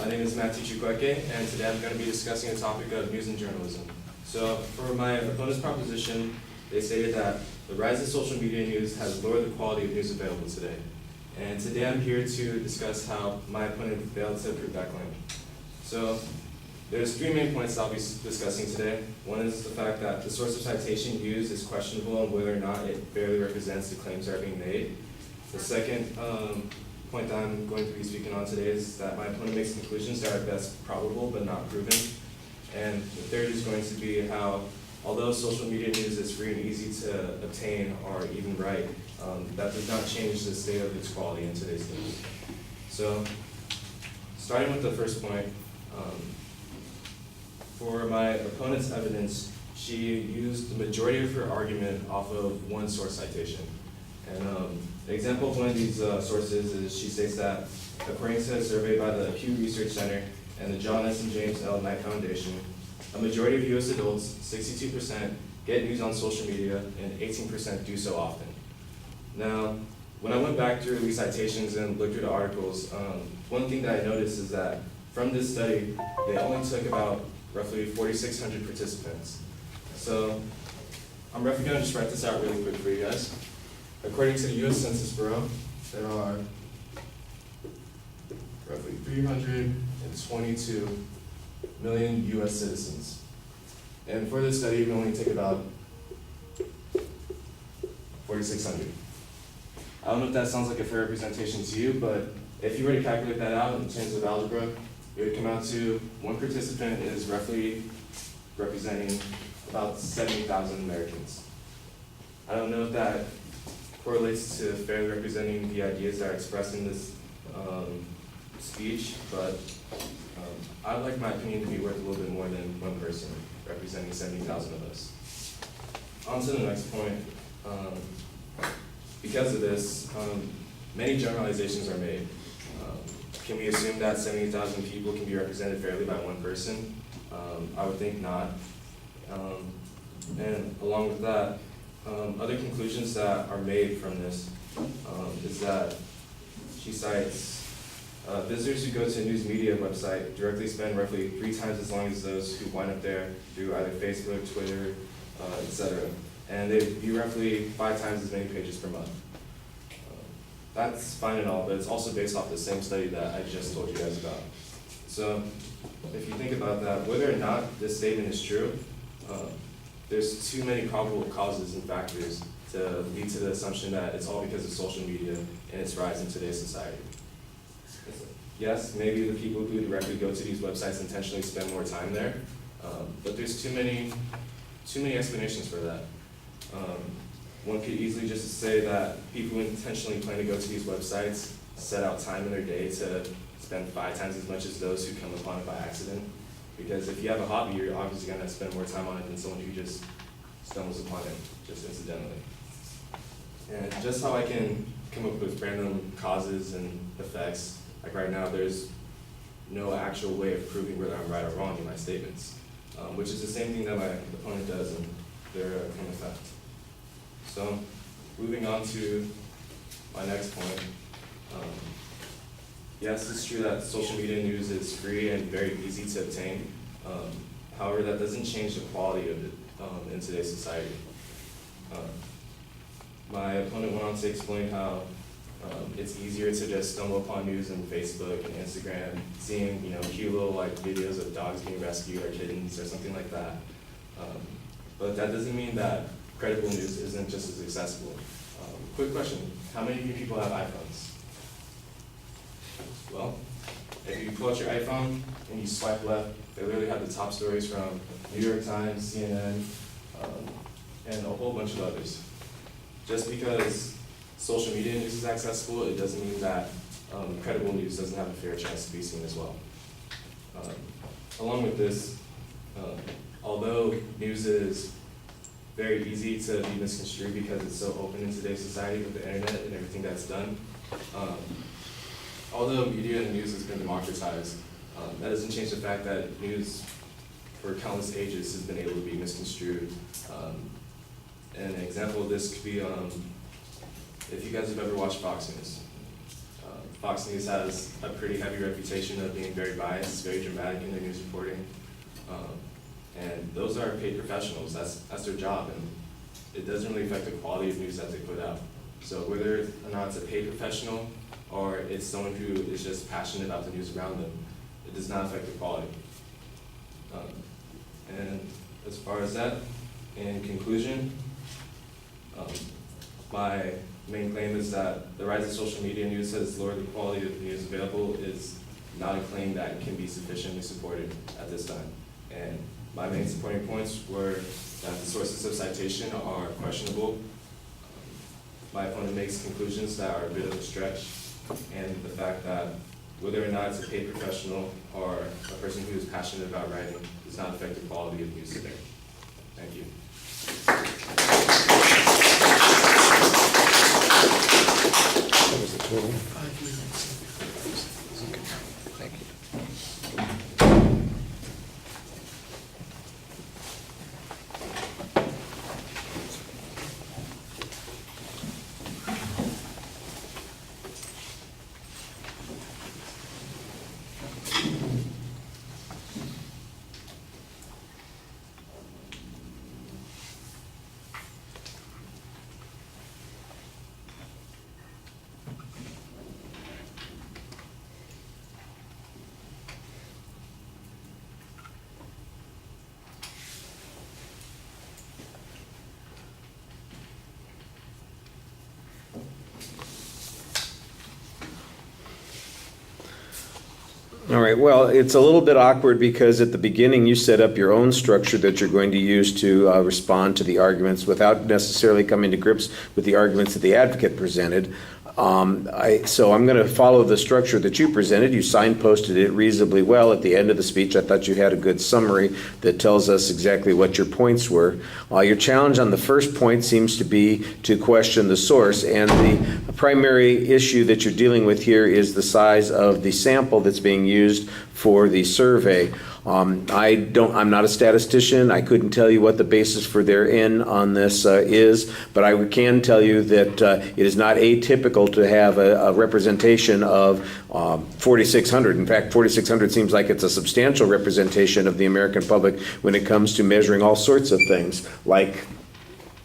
My name is Matthew Chukwueke, and today I'm going to be discussing the topic of news and journalism. So, for my opponent's proposition, they stated that the rise of social media news has lowered the quality of news available today. And today I'm here to discuss how my opponent failed to prove that claim. So, there's three main points I'll be discussing today. One is the fact that the source of citation used is questionable and whether or not it fairly represents the claims that are being made. The second point that I'm going to be speaking on today is that my opponent makes conclusions that are at best probable but not proven. And the third is going to be how, although social media news is free and easy to obtain or even write, that does not change the state of its quality in today's news. So, starting with the first point, for my opponent's evidence, she used the majority of her argument off of one source citation. And an example of one of these sources is she states that, according to a survey by the Pew Research Center and the John S. and James L. Knight Foundation, a majority of U.S. adults, 62%, get news on social media and 18% do so often. Now, when I went back through these citations and looked through the articles, one thing that I noticed is that from this study, they only took about roughly 4,600 participants. So I'm roughly going to just write this out really quick for you guys. According to the U.S. Census Bureau, there are roughly 322 million U.S. citizens. And for this study, we only take about 4,600. I don't know if that sounds like a fair representation to you, but if you were to calculate that out in terms of algebra, it would come out to one participant is roughly representing about 70,000 Americans. I don't know if that correlates to fairly representing the ideas that are expressed in this speech, but I'd like my opinion to be worth a little bit more than one person representing 70,000 of us. On to the next point. Because of this, many generalizations are made. Can we assume that 70,000 people can be represented fairly by one person? I would think not. And along with that, other conclusions that are made from this is that she cites visitors who go to a news media website directly spend roughly 3 times as long as those who wind up there through either Facebook, Twitter, etc. And they view roughly 5 times as many pages per month. That's fine and all, but it's also based off the same study that I just told you guys about. So, if you think about that, whether or not this statement is true, there's too many probable causes and factors to lead to the assumption that it's all because of social media and its rise in today's society. Yes, maybe the people who directly go to these websites intentionally spend more time there, but there's too many explanations for that. One could easily just say that people who intentionally plan to go to these websites set out time in their day to spend 5 times as much as those who come upon it by accident. Because if you have a hobby, you're obviously going to spend more time on it than someone who just stumbles upon it just incidentally. And just how I can come up with random causes and effects, like right now there's no actual way of proving whether I'm right or wrong in my statements, which is the same thing that my opponent does in their claim of theft. So, moving on to my next point. Yes, it's true that social media news is free and very easy to obtain. However, that doesn't change the quality of it in today's society. My opponent went on to explain how it's easier to just stumble upon news on Facebook and Instagram, seeing cute little videos of dogs being rescued or kittens or something like that. But that doesn't mean that credible news isn't just as accessible. Quick question, how many of you people have iPhones? Well, if you pull out your iPhone and you swipe left, they literally have the top stories from New York Times, CNN, and a whole bunch of others. Just because social media news is accessible, it doesn't mean that credible news doesn't have a fair chance to be seen as well. Along with this, although news is very easy to be misconstrued because it's so open in today's society with the internet and everything that's done, although media and news has been democratized, that doesn't change the fact that news for countless ages has been able to be misconstrued. And an example of this could be if you guys have ever watched Fox News. Fox News has a pretty heavy reputation of being very biased, very dramatic in their news reporting. And those are paid professionals, that's their job, and it doesn't really affect the quality of news that they put out. So whether or not it's a paid professional or it's someone who is just passionate about the news around them, it does not affect the quality. And as far as that, in conclusion, my main claim is that the rise of social media news has lowered the quality of news available is not a claim that can be sufficiently supported at this time. And my main supporting points were that the sources of citation are questionable. My opponent makes conclusions that are a bit of a stretch, and the fact that whether or not it's a paid professional or a person who is passionate about writing does not affect the quality of news today. Thank you. What was the total? 5 minutes. Thank you. All right, well, it's a little bit awkward because at the beginning you set up your own structure that you're going to use to respond to the arguments without necessarily coming to grips with the arguments that the advocate presented. So I'm going to follow the structure that you presented. You signposted it reasonably well at the end of the speech. I thought you had a good summary that tells us exactly what your points were. Your challenge on the first point seems to be to question the source, and the primary issue that you're dealing with here is the size of the sample that's being used for the survey. I'm not a statistician. I couldn't tell you what the basis for their N on this is, but I can tell you that it is not atypical to have a representation of 4,600. In fact, 4,600 seems like it's a substantial representation of the American public when it comes to measuring all sorts of things, like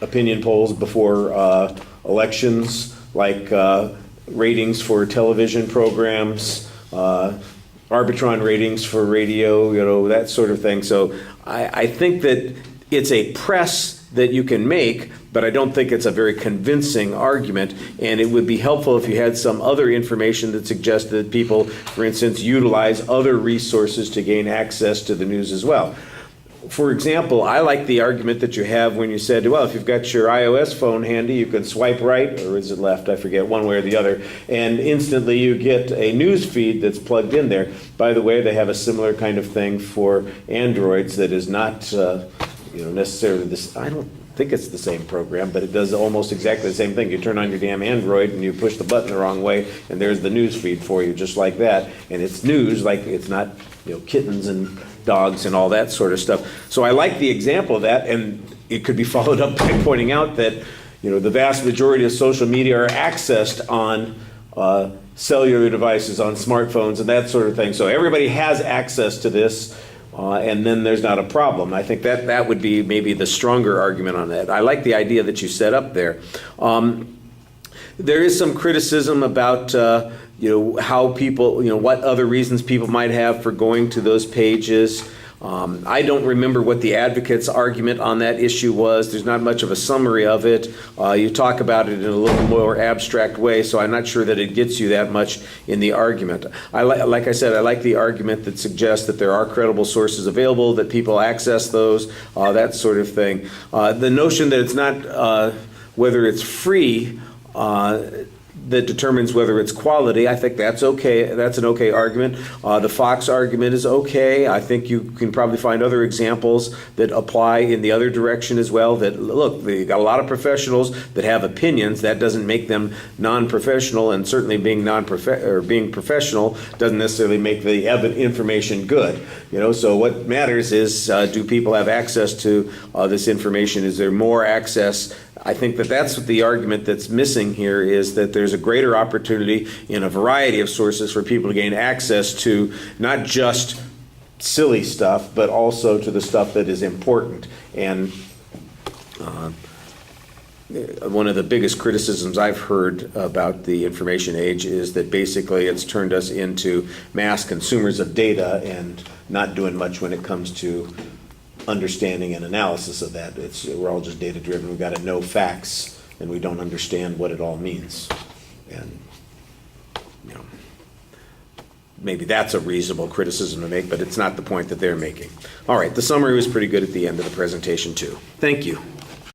opinion polls before elections, like ratings for television programs, Arbitron ratings for radio, that sort of thing. So I think that it's a press that you can make, but I don't think it's a very convincing argument, and it would be helpful if you had some other information that suggests that people, for instance, utilize other resources to gain access to the news as well. For example, I like the argument that you have when you said, well, if you've got your iOS phone handy, you can swipe right, or is it left? I forget, one way or the other, and instantly you get a news feed that's plugged in there. By the way, they have a similar kind of thing for Androids that is not necessarily this. I don't think it's the same program, but it does almost exactly the same thing. You turn on your damn Android and you push the button the wrong way, and there's the news feed for you, just like that. And it's news, like it's not kittens and dogs and all that sort of stuff. So I like the example of that, and it could be followed up by pointing out that the vast majority of social media are accessed on cellular devices, on smartphones and that sort of thing. So everybody has access to this, and then there's not a problem. I think that would be maybe the stronger argument on that. I like the idea that you set up there. There is some criticism about how people, what other reasons people might have for going to those pages. I don't remember what the advocate's argument on that issue was. There's not much of a summary of it. You talk about it in a little more abstract way, so I'm not sure that it gets you that much in the argument. Like I said, I like the argument that suggests that there are credible sources available, that people access those, that sort of thing. The notion that it's not whether it's free that determines whether it's quality, I think that's okay. That's an okay argument. The Fox argument is okay. I think you can probably find other examples that apply in the other direction as well. That look, they got a lot of professionals that have opinions. That doesn't make them non-professional, and certainly being being professional doesn't necessarily make the information good. So what matters is do people have access to this information? Is there more access I think that that's what the argument that's missing here is that there's a greater opportunity in a variety of sources for people to gain access to not just silly stuff, but also to the stuff that is important. And one of the biggest criticisms I've heard about the information age is that basically it's turned us into mass consumers of data and not doing much when it comes to understanding and analysis of that. We're all just data driven. We've got to know facts and we don't understand what it all means. And you know, maybe that's a reasonable criticism to make, but it's not the point that they're making. All right, the summary was pretty good at the end of the presentation too. Thank you.